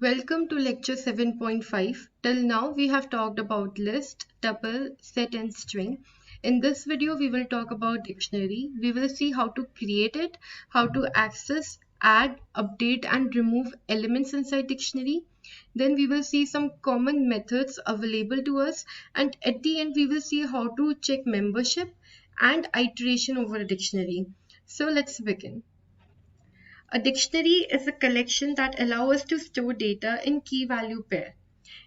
Welcome to lecture 7.5. Till now we have talked about list, tuple, set and string. In this video we will talk about dictionary. We will see how to create it, how to access, add, update and remove elements inside dictionary. Then we will see some common methods available to us, and at the end we will see how to check membership and iteration over a dictionary. So let's begin. A dictionary is a collection that allows us to store data in key-value pair.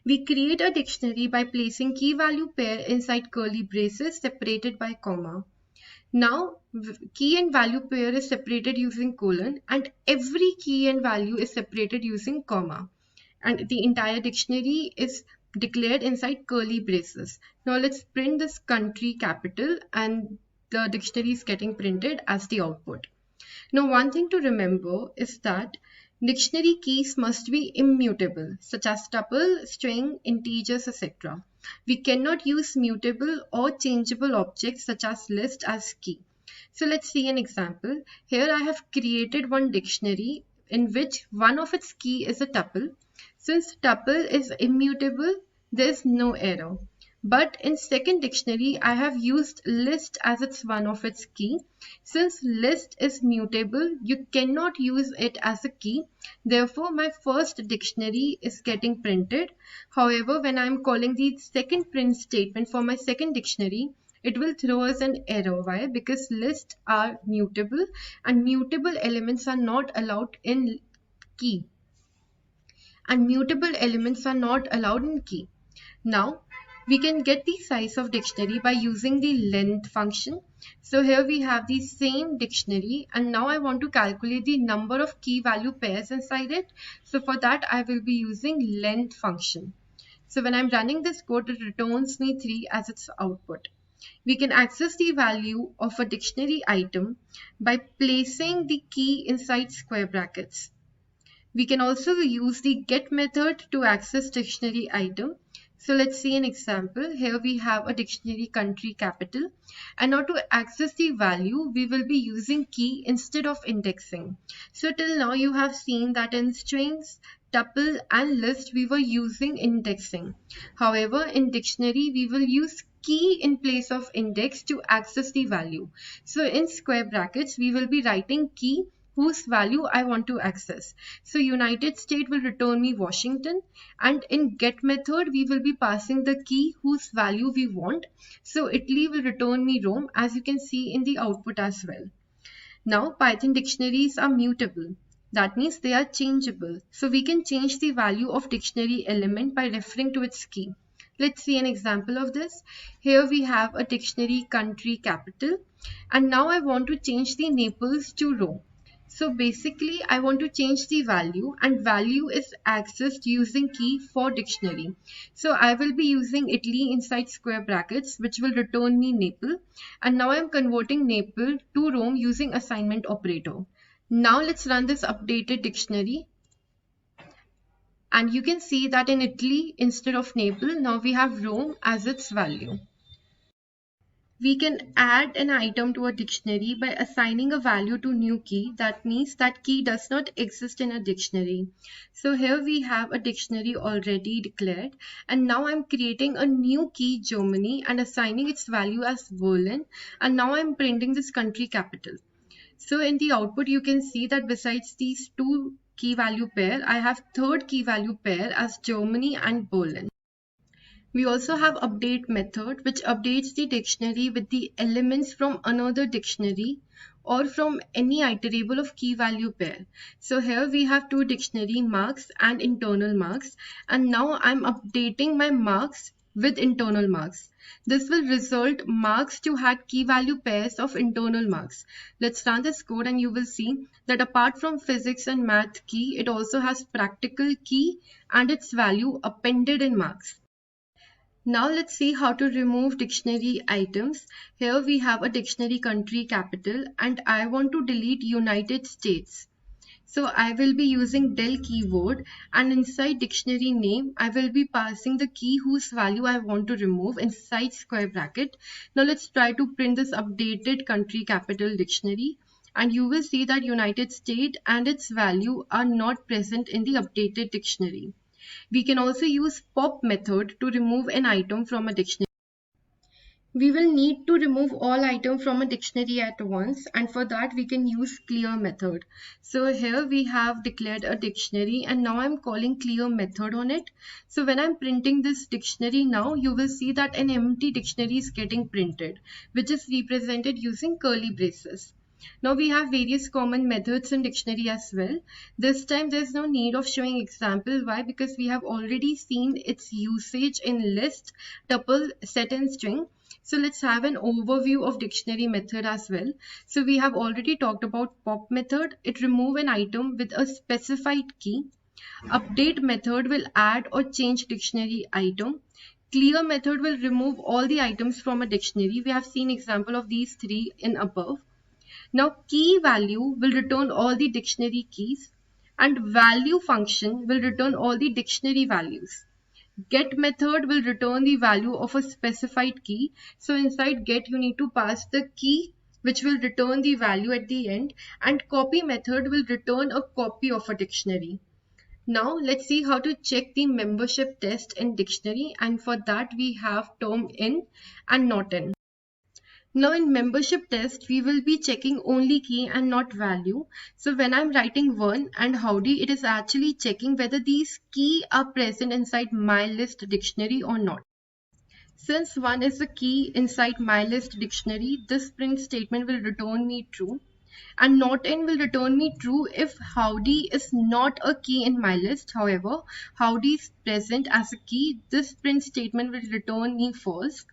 We create a dictionary by placing key-value pair inside curly braces separated by comma. Now, key and value pair is separated using colon, and every key and value is separated using comma. And the entire dictionary is declared inside curly braces. Now let's print this country capital, and the dictionary is getting printed as the output. Now, one thing to remember is that dictionary keys must be immutable, such as tuple, string, integers, etc. We cannot use mutable or changeable objects such as list as key. So let's see an example. Here I have created one dictionary in which one of its key is a tuple. Since tuple is immutable, there is no error. But in second dictionary, I have used list as its one of its key. Since list is mutable, you cannot use it as a key. Therefore, my first dictionary is getting printed. However, when I am calling the second print statement for my second dictionary, it will throw us an error. Why? Because lists are mutable and mutable elements are not allowed in key. And mutable elements are not allowed in key. Now, we can get the size of dictionary by using the length function. So here we have the same dictionary, and now I want to calculate the number of key value pairs inside it. So for that I will be using length function. So when I'm running this code, it returns me 3 as its output. We can access the value of a dictionary item by placing the key inside square brackets. We can also use the get method to access dictionary item. So let's see an example. Here we have a dictionary country capital, and now to access the value we will be using key instead of indexing. So till now you have seen that in strings, tuple and list we were using indexing. However, in dictionary we will use key in place of index to access the value. So in square brackets we will be writing key whose value I want to access. So United States will return me Washington, and in get method we will be passing the key whose value we want. So Italy will return me Rome, as you can see in the output as well. Now Python dictionaries are mutable. That means they are changeable. So we can change the value of dictionary element by referring to its key. Let's see an example of this. Here we have a dictionary country capital, and now I want to change the Naples to Rome. So basically I want to change the value, and value is accessed using key for dictionary. So I will be using Italy inside square brackets, which will return me Naples, and now I'm converting Naples to Rome using assignment operator. Now let's run this updated dictionary, and you can see that in Italy instead of Naples now we have Rome as its value. We can add an item to a dictionary by assigning a value to new key. That means that key does not exist in a dictionary. So here we have a dictionary already declared, and now I'm creating a new key Germany and assigning its value as Berlin, and now I'm printing this country capital. So in the output you can see that besides these two key value pair, I have third key value pair as Germany and Berlin. We also have update method, which updates the dictionary with the elements from another dictionary or from any iterable of key value pair. So here we have two dictionary, marks and internal marks, and now I'm updating my marks with internal marks. This will result marks to have key value pairs of internal marks. Let's run this code and you will see that apart from physics and math key, it also has practical key and its value appended in marks. Now let's see how to remove dictionary items. Here we have a dictionary country capital, and I want to delete United States. So I will be using del keyword, and inside dictionary name I will be passing the key whose value I want to remove inside square bracket. Now let's try to print this updated country capital dictionary, and you will see that United States and its value are not present in the updated dictionary. We can also use pop method to remove an item from a dictionary. We will need to remove all items from a dictionary at once, and for that we can use clear method. So here we have declared a dictionary and now I'm calling clear method on it. So when I'm printing this dictionary now, you will see that an empty dictionary is getting printed, which is represented using curly braces. Now we have various common methods in dictionary as well. This time there's no need of showing example. Why? Because we have already seen its usage in list, tuple, set and string. So let's have an overview of dictionary method as well. So we have already talked about pop method. It remove an item with a specified key. Update method will add or change dictionary item. Clear method will remove all the items from a dictionary. We have seen example of these three in above. Now key value will return all the dictionary keys, and value function will return all the dictionary values. Get method will return the value of a specified key. So inside get you need to pass the key which will return the value at the end, and copy method will return a copy of a dictionary. Now let's see how to check the membership test in dictionary, and for that we have term in and not in. Now in membership test, we will be checking only key and not value. So when I'm writing one and howdy, it is actually checking whether these key are present inside my list dictionary or not. Since one is a key inside my list dictionary, this print statement will return me true. And not in will return me true if howdy is not a key in my list. However, howdy is present as a key. This print statement will return me false.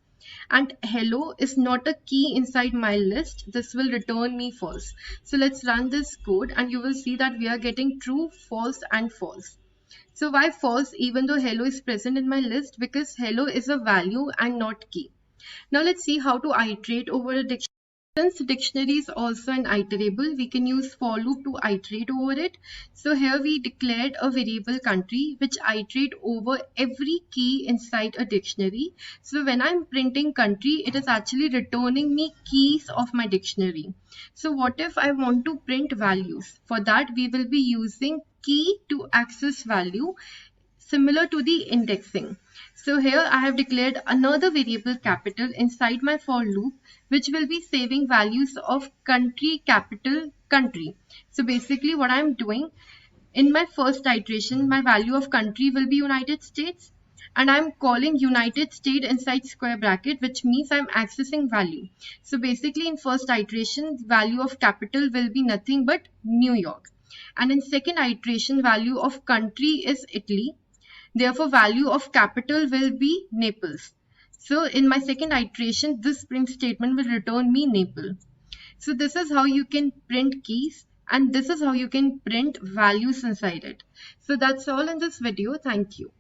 And hello is not a key inside my list. This will return me false. So let's run this code and you will see that we are getting true, false and false. So why false even though hello is present in my list? Because hello is a value and not key. Now let's see how to iterate over a dictionary. Since dictionary is also an iterable, we can use for loop to iterate over it. So here we declared a variable country which iterate over every key inside a dictionary. So when I'm printing country, it is actually returning me keys of my dictionary. So what if I want to print values? For that we will be using key to access value, similar to the indexing. So here I have declared another variable capital inside my for loop, which will be saving values of country capital country. So basically what I'm doing, in my first iteration, my value of country will be United States, and I'm calling United States inside square bracket, which means I'm accessing value. So basically in first iteration, value of capital will be nothing but New York. And in second iteration, value of country is Italy. Therefore, value of capital will be Naples. So in my second iteration, this print statement will return me Naples. So this is how you can print keys, and this is how you can print values inside it. So that's all in this video. Thank you.